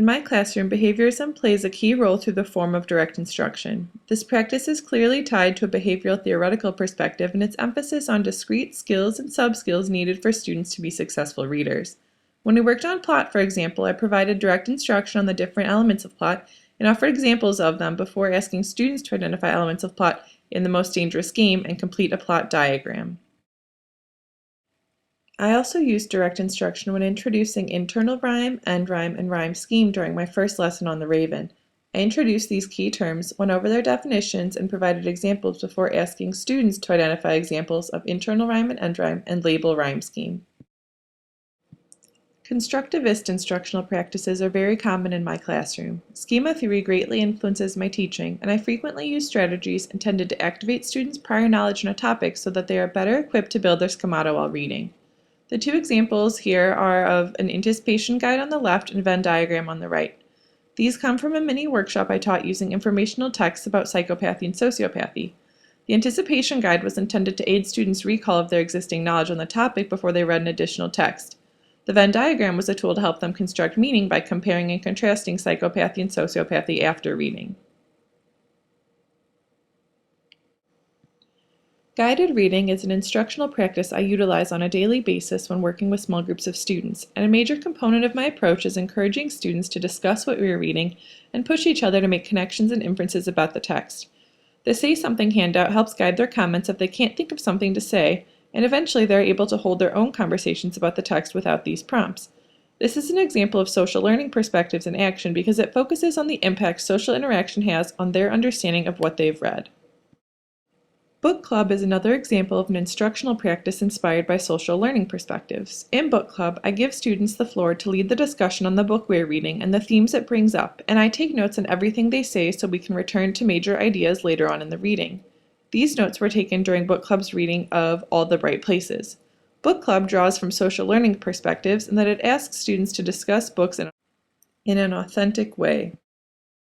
In my classroom, behaviorism plays a key role through the form of direct instruction. This practice is clearly tied to a behavioral theoretical perspective and its emphasis on discrete skills and sub-skills needed for students to be successful readers. When we worked on plot, for example, I provided direct instruction on the different elements of plot and offered examples of them before asking students to identify elements of plot in The Most Dangerous Game and complete a plot diagram. I also used direct instruction when introducing internal rhyme, end rhyme, and rhyme scheme during my first lesson on the Raven. I introduced these key terms, went over their definitions, and provided examples before asking students to identify examples of internal rhyme and end rhyme and label rhyme scheme. Constructivist instructional practices are very common in my classroom. Schema theory greatly influences my teaching, and I frequently use strategies intended to activate students' prior knowledge in a topic so that they are better equipped to build their schemata while reading. The two examples here are of an anticipation guide on the left and Venn diagram on the right. These come from a mini workshop I taught using informational texts about psychopathy and sociopathy. The anticipation guide was intended to aid students' recall of their existing knowledge on the topic before they read an additional text. The Venn diagram was a tool to help them construct meaning by comparing and contrasting psychopathy and sociopathy after reading. Guided reading is an instructional practice I utilize on a daily basis when working with small groups of students, and a major component of my approach is encouraging students to discuss what we are reading and push each other to make connections and inferences about the text. The Say Something handout helps guide their comments if they can't think of something to say, and eventually they're able to hold their own conversations about the text without these prompts. This is an example of social learning perspectives in action because it focuses on the impact social interaction has on their understanding of what they've read. Book club is another example of an instructional practice inspired by social learning perspectives. In book club, I give students the floor to lead the discussion on the book we're reading and the themes it brings up, and I take notes on everything they say so we can return to major ideas later on in the reading. These notes were taken during book club's reading of All the Bright Places. Book club draws from social learning perspectives in that it asks students to discuss books in an authentic way.